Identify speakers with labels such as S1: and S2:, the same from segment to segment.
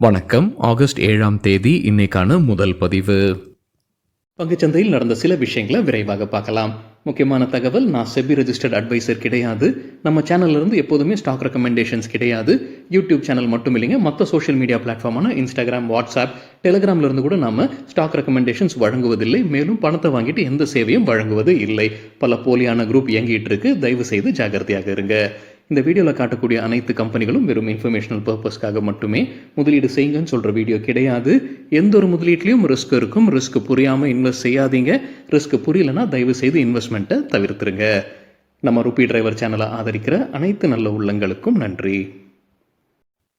S1: வணக்கம். ஆகஸ்ட் 7ஆம் தேதி இன்னைக்கான முதல் பதிவு. பங்குச்சந்தையில் நடந்த சில விஷயங்களை விரைவாக பார்க்கலாம். முக்கியமான தகவல், நான் செபி ரெஜிஸ்டர்ட் அட்வைசர் கிடையாது. நம்ம சேனல்ல இருந்து எப்போதுமே ஸ்டாக் ரெக்கமெண்டேஷன்ஸ் கிடையாது. யூடியூப் சேனல் மட்டும் இல்லைங்க, மற்ற சோஷியல் மீடியா பிளாட்ஃபார்மான இன்ஸ்டாகிராம், வாட்ஸ்அப், டெலிகிராம்ல இருந்து கூட நாம ஸ்டாக் ரெக்கமெண்டேஷன்ஸ் வழங்குவதில்லை. மேலும் பணத்தை வாங்கிட்டு எந்த சேவையும் வழங்குவது இல்லை. பல போலியான குரூப் இயங்கிட்டு இருக்கு. தயவு செய்து ஜாகிரதையாக இருங்க. இந்த வீடியோவில் காட்டக்கூடிய அனைத்து கம்பெனிகளும் வெறும் இன்ஃபர்மேஷனல் பர்பஸ்க்காக மட்டுமே முதலீடு செய்யுங்கன்னு சொல்கிற வீடியோ கிடையாது. எந்த ஒரு முதலீட்லையும் ரிஸ்க் இருக்கும். ரிஸ்க் புரியாமல் இன்வெஸ்ட் செய்யாதீங்க. ரிஸ்க் புரியலன்னா தயவு செய்து இன்வெஸ்ட்மெண்ட்டை தவிர்த்துருங்க. நம்ம ருபி டிரைவர் சேனலை ஆதரிக்கிற அனைத்து நல்ல உள்ளங்களுக்கும் நன்றி.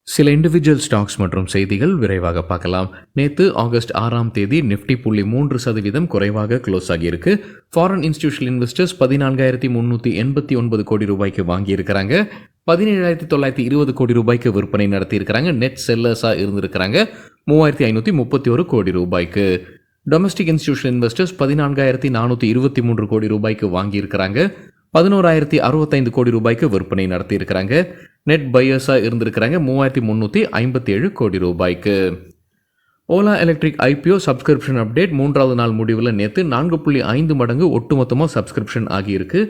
S1: சில இண்டிவிஜுவல் ஸ்டாக்ஸ் மற்றும் செய்திகள் விரைவாக பார்க்கலாம். நேற்று ஆகஸ்ட் 6ஆம் தேதி நிஃப்டி 0.3% குறைவாக க்ளோஸ் ஆகியிருக்கு. ஃபாரின் இன்ஸ்டிடியூஷனல் இன்வெஸ்டர்ஸ் 14,389 கோடி ரூபாய்க்கு வாங்கியிருக்கிறாங்க. 17,920 கோடி ரூபாய்க்கு விற்பனை நடத்தியிருக்கிறாங்க. நெட் செல்லர்ஸாக இருந்திருக்கிறாங்க 3,531 கோடி ரூபாய்க்கு. டொமஸ்டிக் இன்ஸ்டிடியூஷனல் இன்வெஸ்டர்ஸ் 14,423 கோடி ரூபாய்க்கு வாங்கியிருக்கிறாங்க. 11,065 கோடி ரூபாய்க்கு விற்பனை நடத்தியிருக்கிறாங்க. நெட் பையர்ஸாக இருந்திருக்கிறாங்க 3,357 கோடி ரூபாய்க்கு. Ola electric IPO subscription update 3வது நாள் முடிவில் நேற்று 4.5 மடங்கு ஒட்டுமொத்தமாக சப்ஸ்கிரிப்ஷன் ஆகியிருக்கு.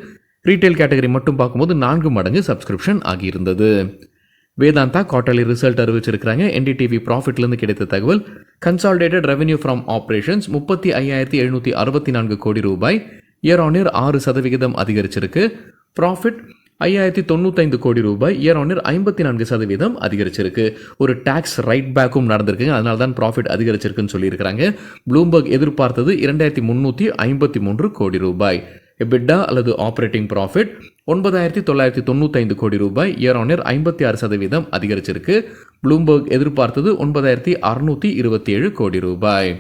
S1: ரீட்டைல் கேட்டகரி மட்டும் பார்க்கும்போது 4 மடங்கு சப்ஸ்கிரிப்ஷன் ஆகியிருந்தது. வேதாந்தா குவார்டர்லி ரிசல்ட் அறிவிச்சிருக்கிறாங்க. என்டிடிவி ப்ராஃபிட்லேருந்து கிடைத்த தகவல், கன்சாலிடேட்டட் ரெவென்யூ ஃப்ரம் ஆப்ரேஷன்ஸ் 35,764 கோடி ரூபாய், இயர் ஆன் இயர் 6% அதிகரிச்சிருக்கு. ப்ராஃபிட் 5,095 கோடி ரூபாய், இயர் ஆன் இயர் 54% அதிகரிச்சிருக்கு. ஒரு டாக்ஸ் ரைட் பேக்கும் நடந்திருக்குங்க, அதனால தான் ப்ராஃபிட் அதிகரிச்சிருக்குன்னு சொல்லியிருக்கிறாங்க. ப்ளூம்பர்க் எதிர்பார்த்தது 2,353 கோடி ரூபாய். எபிட்டா அல்லது ஆப்ரேட்டிங் ப்ராஃபிட் 9,995 கோடி ரூபாய், இயர் ஆன் இயர் 56% அதிகரிச்சிருக்கு. ப்ளூம்பர்க் எதிர்பார்த்தது 9,627 கோடி ரூபாய்.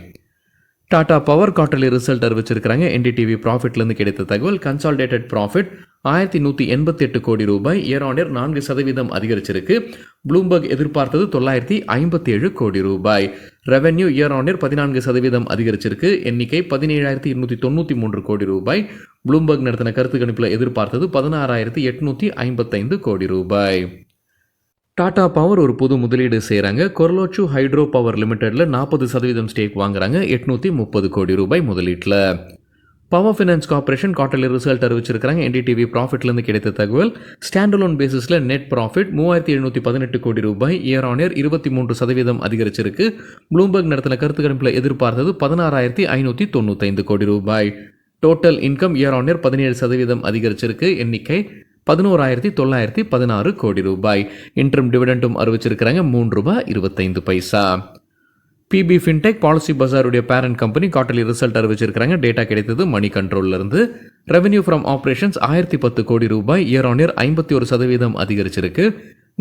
S1: டாடா பவர் குவார்டர்லி ரிசல்ட் அறிவிச்சிருக்கிறாங்க. என்டிடிவி ப்ராஃபிட்லேருந்து கிடைத்த தகவல், கன்சாலிடேட்டட் ப்ராஃபிட் 1,188 கோடி ரூபாய், இயர் ஆன் இயர் 4% அதிகரிச்சிருக்கு. ப்ளூம்பர்க் எதிர்பார்த்தது 957 கோடி ரூபாய். ரெவென்யூ இயர் ஆன் இயர் 14% அதிகரிச்சிருக்கு. எண்ணிக்கை 17,293 கோடி ரூபாய். ப்ளூம்பர்க் நடத்தின கருத்து கணிப்பில் எதிர்பார்த்தது 16,855 கோடி ரூபாய். டாடா பவர் ஒரு புது முதலீடு செய்கிறாங்க. கொர்லோச்சு ஹைட்ரோ பவர் லிமிடெடில் 40% ஸ்டேக் வாங்குறாங்க. 830 கோடி ரூபாய் முதலீட்டில். Power finance corporation quarterly result அறிவிச்சிருக்கிறாங்க. என்டிடிவி ப்ராஃபிட்லேருந்து கிடைத்த தகவல், ஸ்டாண்டலோன் பேசிஸில் நெட் ப்ராஃபிட் 3,718 கோடி ரூபாய், இயர் ஆன் இயர் 23% அதிகரிச்சிருக்கு. ப்ளூம்பர்க் நடத்தின கருத்து கணிப்பில் எதிர்பார்த்தது 16,595 கோடி ரூபாய். Total income year on year 17% அதிகரிச்சிருக்கு. எண்ணிக்கை 11,916 கோடி ரூபாய். இன்ட்ரம் டிவிடெண்டும் அறிவிச்சிருக்கிறாங்க ₹3.25. பிபி ஃபின்டெக் பாலிசி பஜாருடைய பேரண்ட் கம்பெனி குவார்டர்லி ரிசல்ட் அறிவிச்சிருக்கிறாங்க. டேட்டா கிடைத்தது மணி கண்ட்ரோல்லேருந்து. ரெவென்யூ ஃப்ரம் ஆப்ரேஷன்ஸ் 1,010 கோடி ரூபாய், இயர் ஆன் இயர் 51% அதிகரிச்சிருக்கு.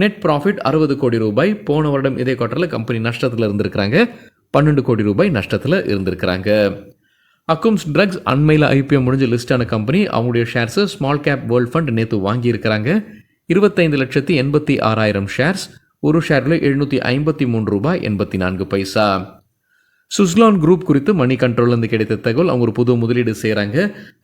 S1: நெட் ப்ராஃபிட் 60 கோடி ரூபாய். போன வருடம் இதே குவார்டரில் கம்பெனி நஷ்டத்தில் இருந்திருக்கிறாங்க. 12 கோடி ரூபாய் நஷ்டத்தில் இருந்திருக்கிறாங்க. அக்கும்ஸ் ட்ரக்ஸ் அண்மையில் ஐபிஓ முடிஞ்சு லிஸ்டான கம்பெனி. அவங்களுடைய ஷேர்ஸை ஸ்மால் கேப் வேர்ல்ட் ஃபண்ட் நேற்று வாங்கியிருக்கிறாங்க. 25,86,000 ஷேர்ஸ். ஒரு ஷேரில் ₹753.84. சுஸ்லான் குரூப் குறித்து மணி கண்ட்ரோல்லேருந்து கிடைத்த தகவல், அவங்க ஒரு புது முதலீடு செய்கிறாங்க.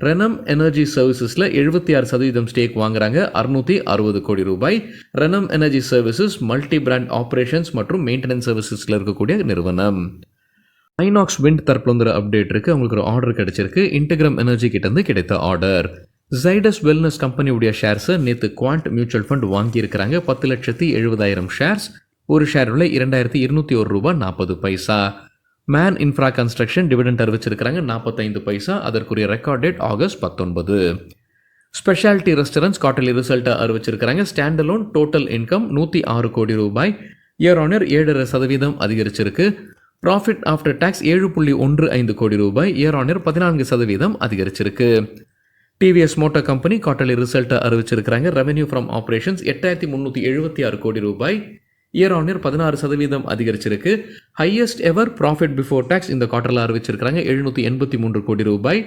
S1: ரெனம் எனர்ஜி சர்வீசஸில் 76% ஸ்டேக் வாங்குறாங்க. 660 கோடி ரூபாய். Renom energy services multi brand operations மற்றும் மெயின்டெனன்ஸ் சர்வீசஸில் இருக்கக்கூடிய நிறுவனம். ஐநாக்ஸ் விண்ட் தரப்புல அப்டேட் இருக்குது. அவங்களுக்கு ஒரு ஆர்டர் கிடைச்சிருக்கு. இன்டெகிரம் எனர்ஜி கிட்டேருந்து கிடைத்த ஆர்டர். ஜைடஸ் வெல்னஸ் கம்பெனியுடைய ஷேர்ஸை நேற்று குவாண்ட் மியூச்சுவல் ஃபண்ட் வாங்கியிருக்கிறாங்க. 10,70,000 ஷேர்ஸ். ஒரு ஷேரில் ₹2,201.40. மேன் இன்ஃப்ரா கன்ஸ்ட்ரக்ஷன் டிவிடெண்ட் அறிவிச்சிருக்கிறாங்க 45 பைசா. அதற்குரிய record date August 19. Speciality restaurants quarterly ரிசல்ட்டை அறிவிச்சிருக்கிறாங்க. ஸ்டாண்டலோன் டோட்டல் இன்கம் 106 கோடி ரூபாய், இயர் ஆன் இயர் 7% அதிகரிச்சிருக்கு. ப்ராஃபிட் ஆஃப்டர் டாக்ஸ் 7.15 கோடி ரூபாய், இயர் ஆன் இயர் 14% அதிகரிச்சிருக்கு. டிவிஎஸ் மோட்டார் கம்பெனி குவார்டர்லி ரிசல்ட்டை அறிவிச்சிருக்கிறாங்க. ரெவென்யூ ஃப்ரம் ஆப்ரேஷன்ஸ் 8,376 கோடி ரூபாய், இயர் ஆன் இயர் 16% அதிகரிச்சிருக்கு. Highest ever profit before tax இந்த குவார்டரில் அறிவிச்சிருக்கிறாங்க. 783 கோடி ரூபாய்,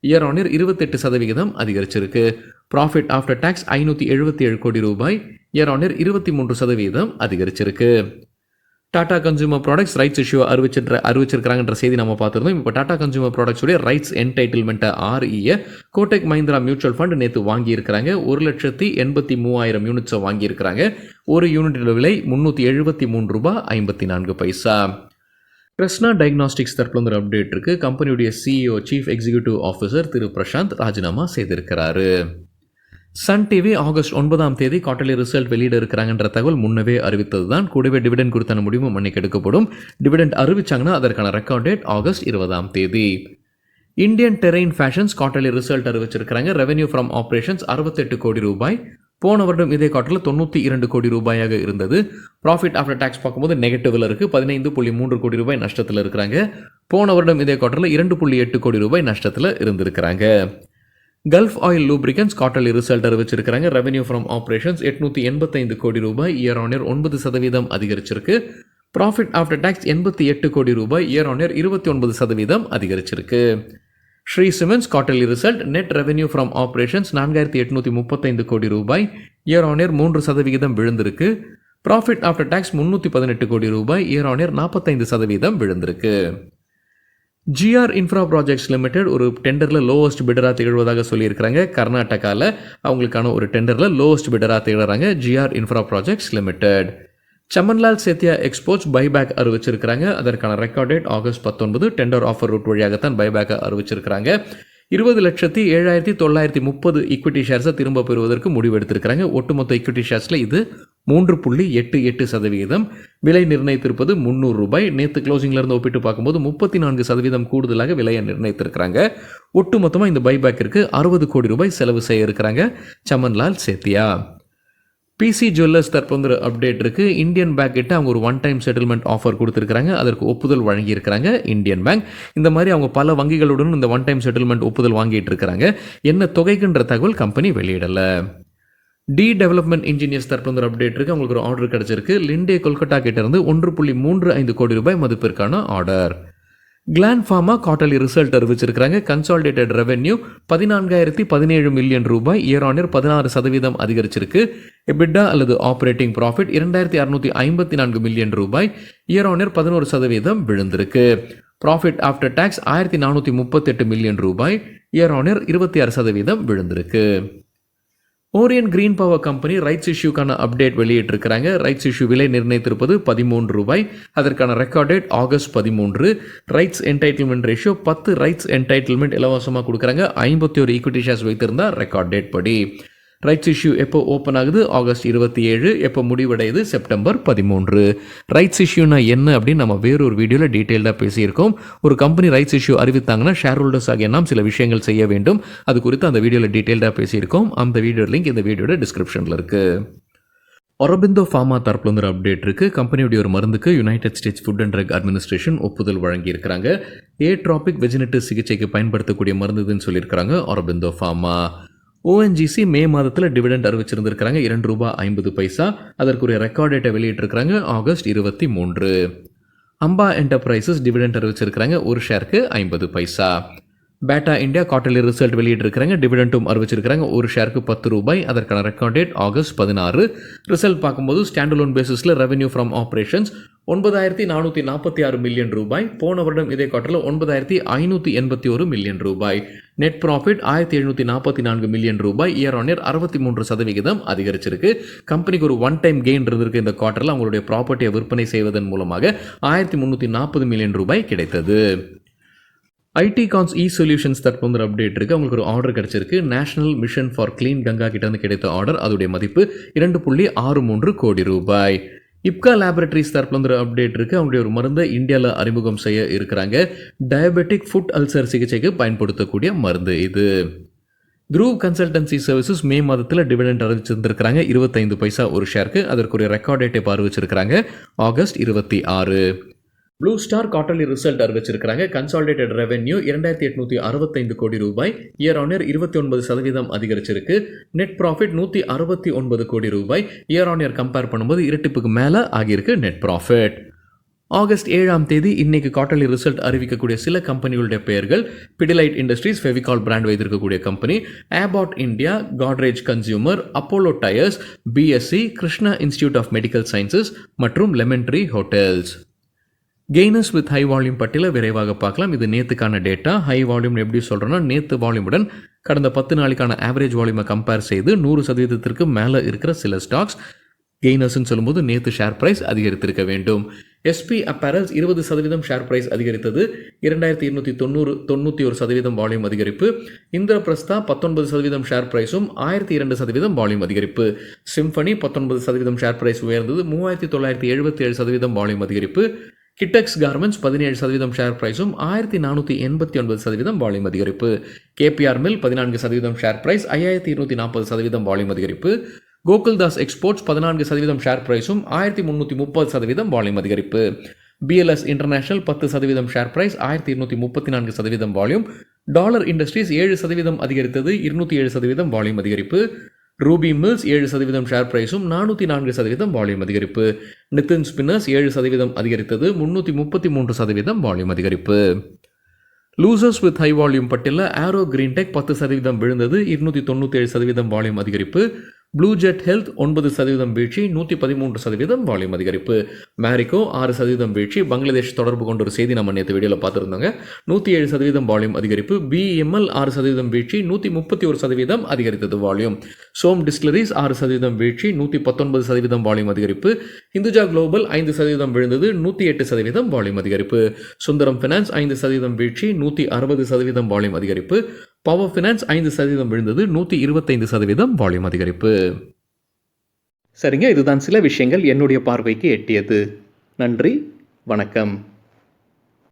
S1: இயர் ஆன் இயர் 28% அதிகரிச்சிருக்கு. ப்ராஃபிட் ஆஃப்டர் டாக்ஸ் 577 கோடி ரூபாய், இயர் ஆன் இயர் 23% அதிகரிச்சிருக்கு. Tata consumer products rights issue அறிவிச்சிருக்காங்கன்ற செய்தி நம்ம பார்த்துருந்தோம். இப்போ டாடா கன்சூமர் ப்ராடக்ட்ஸுடைய ரைட்ஸ் என்டைட்டில்மெண்ட்டை REயை கோடெக் மஹிந்திரா மியூச்சுவல் ஃபண்ட் நேற்று வாங்கியிருக்கிறாங்க. 1,83,000 யூனிட்ஸை வாங்கியிருக்கிறாங்க. ஒரு யூனிட்டோட விலை ₹373.54. கிருஷ்ணா டயக்னாஸ்டிக்ஸ் தரப்புல ஒரு அப்டேட் இருக்குது. கம்பெனியுடைய CEO சீஃப் எக்ஸிக்யூட்டிவ் ஆஃபீஸர் திரு பிரசாந்த் ராஜினாமா செய்திருக்கிறாரு. Sun TV August 9 quarterly result வெளியிட இருக்கிறாங்கன்ற தகவல் முன்னவே அறிவித்தது தான். கூடவே டிவிடெண்ட் குறித்தான முடிவும் அன்னைக்கு எடுக்கப்படும். டிவிடெண்ட் அறிவிச்சாங்கன்னா அதற்கான record date August 20 Indian terrain fashions quarterly result அறிவிச்சிருக்கிறாங்க. ரெவென்யூ ஃப்ரம் ஆப்ரேஷன்ஸ் 68 கோடி ரூபாய். போன வருடம் இதே குவார்ட்டரில் 92 கோடி ரூபாயாக இருந்தது. ப்ராஃபிட் ஆஃப்டர் டேக்ஸ் பார்க்கும்போது நெகட்டிவில் இருக்குது. 15.3 கோடி ரூபாய் நஷ்டத்தில் இருக்கிறாங்க. போன வருடம் இதே குவார்ட்டரில் 2.8 கோடி ரூபாய் நஷ்டத்தில் இருந்திருக்கிறாங்க. Gulf oil lubricants quarterly result அறிவிச்சிருக்கிறாங்க. ரெவென்யூ ஃப்ரம் ஆப்ரேஷன்ஸ் 885 கோடி ரூபாய், இயர் ஆன் இயர் 9% அதிகரிச்சிருக்கு. ப்ராஃபிட் ஆஃப்டர் டேக்ஸ் 88 கோடி ரூபாய், இயர் ஆன் இயர் 29% அதிகரிச்சிருக்கு. Shree cements quarterly result net revenue from operations 4,835 கோடி ரூபாய், இயர் ஆன் இயர் 3% விழுந்திருக்கு. ப்ராஃபிட் ஆஃப்டர் டேக்ஸ் 318 கோடி ரூபாய், இயர் ஆன் இயர் 45% விழுந்திருக்கு. ஜிஆர் இன்ஃப்ரா ப்ராஜெக்ட்ஸ் லிமிடெட் ஒரு டெண்டரில் லோவஸ்ட் பிடராக திகழ்வதாக சொல்லியிருக்கிறாங்க. கர்நாடகாவில் அவங்களுக்கான ஒரு டெண்டரில் லோவஸ்ட் பிடராக திகழ்கிறாங்க GR infra projects limited. Chamanlal Setia exports buyback அறிவிச்சிருக்கிறாங்க. அதற்கான record date August 19. Tender offer route வழியாகத்தான் பைபேக்கை அறிவிச்சிருக்கிறாங்க. 20,07,930 ஈக்விட்டி ஷேர்ஸை திரும்ப பெறுவதற்கு முடிவெடுத்திருக்கிறாங்க. ஒட்டுமொத்த ஈக்விட்டி ஷேர்ஸில் இது 3.88%. விலை நிர்ணயித்திருப்பது ₹300. நேற்று க்ளோசிங்லேருந்து ஒப்பிட்டு பார்க்கும்போது 34% கூடுதலாக விலையை நிர்ணயித்திருக்கிறாங்க. ஒட்டுமொத்தமாக இந்த பைபேக்கிற்கு 60 கோடி ரூபாய் செலவு செய்ய இருக்கிறாங்க சமன்லால் சேத்தியா. பிசி ஜுவல்லர்ஸ் தற்போது அப்டேட் இருக்குது. இந்தியன் பேங்க் கிட்ட அவங்க ஒரு ஒன் டைம் செட்டில்மெண்ட் ஆஃபர் கொடுத்துருக்காங்க. அதற்கு ஒப்புதல் வழங்கியிருக்கிறாங்க இந்தியன் பேங்க். இந்த மாதிரி அவங்க பல வங்கிகளுடன் இந்த ஒன் டைம் செட்டில்மெண்ட் ஒப்புதல் வாங்கிட்டு இருக்கிறாங்க. என்ன தொகைக்குன்ற தகவல் கம்பெனி வெளியிடலை. டெவலப்மெண்ட் இன்ஜினியர்ஸ் தற்போது அப்டேட் இருக்குது. அவங்களுக்கு ஒரு ஆர்டர் கிடச்சிருக்கு. லிண்டே கொல்கட்டா கிட்ட இருந்து 1.35 கோடி ரூபாய் மதிப்பிற்கான order. Gland pharma quarterly result அறிவிச்சிருக்கிறாங்க. கன்சாலிடேட்டட் ரெவென்யூ 14,017 மில்லியன் ரூபாய், இயர் ஆன் இயர் 16% அதிகரிச்சிருக்கு. எபிட்டா அல்லது ஆப்ரேட்டிங் ப்ராஃபிட் 2,654 மில்லியன் ரூபாய், இயர் ஆன் இயர் 11% விழுந்திருக்கு. ப்ராஃபிட் ஆஃப்டர் டேக்ஸ் 1,438 மில்லியன் ரூபாய், இயர் ஆன் இயர் 26% விழுந்திருக்கு. Orient green power company rights இஷ்யூக்கான அப்டேட் வெளியிட்டிருக்கிறாங்க. ரைட்ஸ் இஷ்யூ விலை நிர்ணயித்திருப்பது ₹13. அதற்கான record date August 13. Rights entitlement ratio 10 rights entitlement இலவசமாக கொடுக்குறாங்க. 51 ஈக்விட்டி ஷேர்ஸ் வைத்திருந்தா ரெக்கார்ட் டேட் படி. ரைட்ஸ் இஷ்யூ எப்போ ஓப்பன் ஆகுது? ஆகஸ்ட் 27. எப்போ முடிவடையுது? செப்டம்பர் 13. ரைட்ஸ் இஷ்யூனா என்ன அப்படின்னு நம்ம வேறொரு வீடியோவில் டீட்டெயில்டாக பேசியிருக்கோம். ஒரு கம்பெனி ரைட்ஸ் இஷ்யூ அறிவித்தாங்கன்னா ஷேர் ஹோல்டர்ஸ் ஆகிய நாம் சில விஷயங்கள் செய்ய வேண்டும். அது குறித்து அந்த வீடியோவில் டீட்டெயில்டாக பேசியிருக்கோம். அந்த வீடியோ லிங்க் இந்த வீடியோட டிஸ்கிரிப்ஷனில் இருக்குது. ஒரபிந்தோ ஃபார்மா தரப்புல வந்து அப்டேட் இருக்குது. கம்பெனியுடைய ஒரு மருந்துக்கு United States Food and Drug Administration ஒப்புதல் வழங்கியிருக்கிறாங்க. ஏட்ராபிக் வெஜினட்டிஸ் சிகிச்சைக்கு பயன்படுத்தக்கூடிய மருந்துன்னு சொல்லியிருக்கிறாங்க ஒரபிந்தோ ஃபார்மா. ஓஎன்ஜிசி மே மாதத்தில் டிவிடெண்ட் அறிவிச்சிருந்திருக்கிறாங்க ₹2.50. அதற்குரிய ரெக்கார்ட் டேட்டை வெளியிட்டிருக்கிறாங்க ஆகஸ்ட் 23. அம்பா என்டர்பிரைசஸ் டிவிடெண்ட் அறிவிச்சிருக்கிறாங்க ஒரு ஷேருக்கு 50 paisa. Bata India quarterly result வெளியிட்டிருக்கிறாங்க. டிவிடெண்டும் அறிவிச்சிருக்கிறாங்க ஒரு ஷேருக்கு ₹10. அதற்கான ரெக்கார்ட் டேட் ஆகஸ்ட் 16. ரிசல்ட் பார்க்கும்போது ஸ்டாண்டலோன் பேசிஸில் ரெவென்யூ ஃப்ரம் ஆப்ரேஷன்ஸ் 9,446 மில்லியன் ரூபாய். போன வருடம் இதே குவார்ட்டரில் 9,581 மில்லியன் ரூபாய். நெட் ப்ராஃபிட் 1,744 மில்லியன் ரூபாய், இயர் ஆன் இயர் 63% அதிகரிச்சிருக்கு. கம்பெனிக்கு ஒரு ஒன் டைம் கெயின் இருந்திருக்கு இந்த குவார்ட்டரில். அவங்களுடைய ப்ராப்பர்ட்டியை விற்பனை செய்வதன் மூலமாக 1,340 மில்லியன் ரூபாய் கிடைத்தது. ஐடி கான்ஸ் சொல்யூஷன்ஸ் தற்போது அப்டேட் இருக்குது. அவங்களுக்கு ஒரு ஆர்டர் கிடச்சிருக்கு. National mission for clean Ganga கிட்டேருந்து கிடைத்த ஆர்டர். அதோடைய மதிப்பு 2.63 கோடி ரூபாய். இப்கா லேபரேட்டரிஸ் தரப்புல அப்டேட் இருக்குது. அவங்களுடைய ஒரு மருந்தை இந்தியாவில் அறிமுகம் செய்ய இருக்கிறாங்க. டயபெட்டிக் ஃபுட் அல்சர் சிகிச்சைக்கு பயன்படுத்தக்கூடிய மருந்து இது. த்ரூவ் கன்சல்டன்சி சர்வீசஸ் மே மாதத்தில் டிவிடெண்ட் அறிவிச்சிருந்திருக்கிறாங்க 25 பைசா ஒரு ஷேருக்கு. அதற்குரிய ரெக்கார்ட் டேட்டை அறிவிச்சிருக்கிறாங்க August 26. Blue star quarterly result அறிவிச்சிருக்கிறாங்க. கன்சாலிடேட்டட் ரெவென்யூ 2,865 கோடி ரூபாய், இயர் ஆன் இயர் 29% அதிகரிச்சிருக்கு. நெட் ப்ராஃபிட் 169 கோடி ரூபாய், இயர் ஆன் இயர் கம்பேர் பண்ணும்போது இரட்டிப்புக்கு மேலே ஆகியிருக்கு நெட் ப்ராஃபிட். ஆகஸ்ட் 7ஆம் தேதி இன்னைக்கு குவார்ட்டர்லி ரிசல்ட் அறிவிக்கக்கூடிய சில கம்பெனிகளுடைய பெயர்கள்: பிடிலைட் இண்டஸ்ட்ரீஸ், ஃபெவிகால் பிராண்ட் வைத்திருக்கக்கூடிய company, Abbott India, Godrej consumer, Apollo tyres, BSC, Krishna institute of medical sciences மற்றும் lemon tree hotels. Gainers with high volume பட்டியலை விரைவாக பார்க்கலாம். இது நேற்றுக்கான டேட்டா. ஹை வால்யூம் எப்படி சொல்கிறோன்னா, நேற்று வால்யூமுடன் கடந்த 10 நாளைக்கான ஆவரேஜ் வால்யூமை கம்பேர் செய்து 100% மேலே இருக்கிற சில ஸ்டாக்ஸ் கெய்னர்ஸ்ன்னு சொல்லும்போது நேற்று ஷேர் ப்ரைஸ் அதிகரித்திருக்க வேண்டும். எஸ்பி அப்பேரல்ஸ் 20% ஷேர் ப்ரைஸ் அதிகரித்தது, 2291 வால்யூம் அதிகரிப்பு. இந்திரபிரஸ்தா 19% ஷேர் ப்ரைஸும் 1002% வால்யூம் அதிகரிப்பு. சிம்பனி 19% ஷேர் ப்ரைஸ் உயர்ந்தது, 3977 வால்யூம் அதிகரிப்பு. கிட்டெக்ஸ் கார்மெண்ட்ஸ் 17% ஷேர் ப்ரைஸும் 1489 வால்யூம் அதிகரிப்பு. KPR mill 14% share price 5240 volume அதிகரிப்பு. கோகுல்தாஸ் எக்ஸ்போர்ட்ஸ் 14% ஷேர் ப்ரைஸும் 1330 வால்யூம் அதிகரிப்பு. BLS international 10% share price 1234 volume. Dollar industries 7% அதிகரித்தது, 207 வால்யூம் அதிகரிப்பு. ரூபி மில்ஸ் 7% ஷேர் ப்ரைஸும் 404 வால்யூம் அதிகரிப்பு. நித்தின் ஸ்பின்னர்ஸ் 7% அதிகரித்தது, 333 வால்யூம் அதிகரிப்பு. லூசர்ஸ் வித் ஹை வால்யூம் பட்டியலில் ஆரோ கிரீன் டெக் 10% விழுந்தது, 297 வால்யூம் அதிகரிப்பு. ப்ளூ ஜெட் ஹெல்த் 9% வீழ்ச்சி, 113 வால்யூம் அதிகரிப்பு. மேரிகோ 6% வீழ்ச்சி. பங்களாதேஷ் தொடர்பு கொண்ட ஒரு செய்தி நம்ம நேற்று வீடியோவில் பார்த்துருந்தாங்க. 107 வால்யூம் அதிகரிப்பு. பிஎம்எல் 6% வீழ்ச்சி, 131 அதிகரித்தது வால்யூம். சோம் டிஸ்டிலரிஸ் 6% வீழ்ச்சி, 119 வால்யூம் அதிகரிப்பு. இந்துஜா குளோபல் 5% விழுந்தது, 108 வால்யூம் அதிகரிப்பு. சுந்தரம் ஃபினான்ஸ் 5% வீழ்ச்சி, 160 வால்யூம் அதிகரிப்பு. பவர் ஃபினான்ஸ் 5% விழுந்தது, 125 வால்யூம் அதிகரிப்பு. சரிங்க, இதுதான் சில விஷயங்கள் என்னுடைய பார்வைக்கு எட்டியது. நன்றி, வணக்கம்.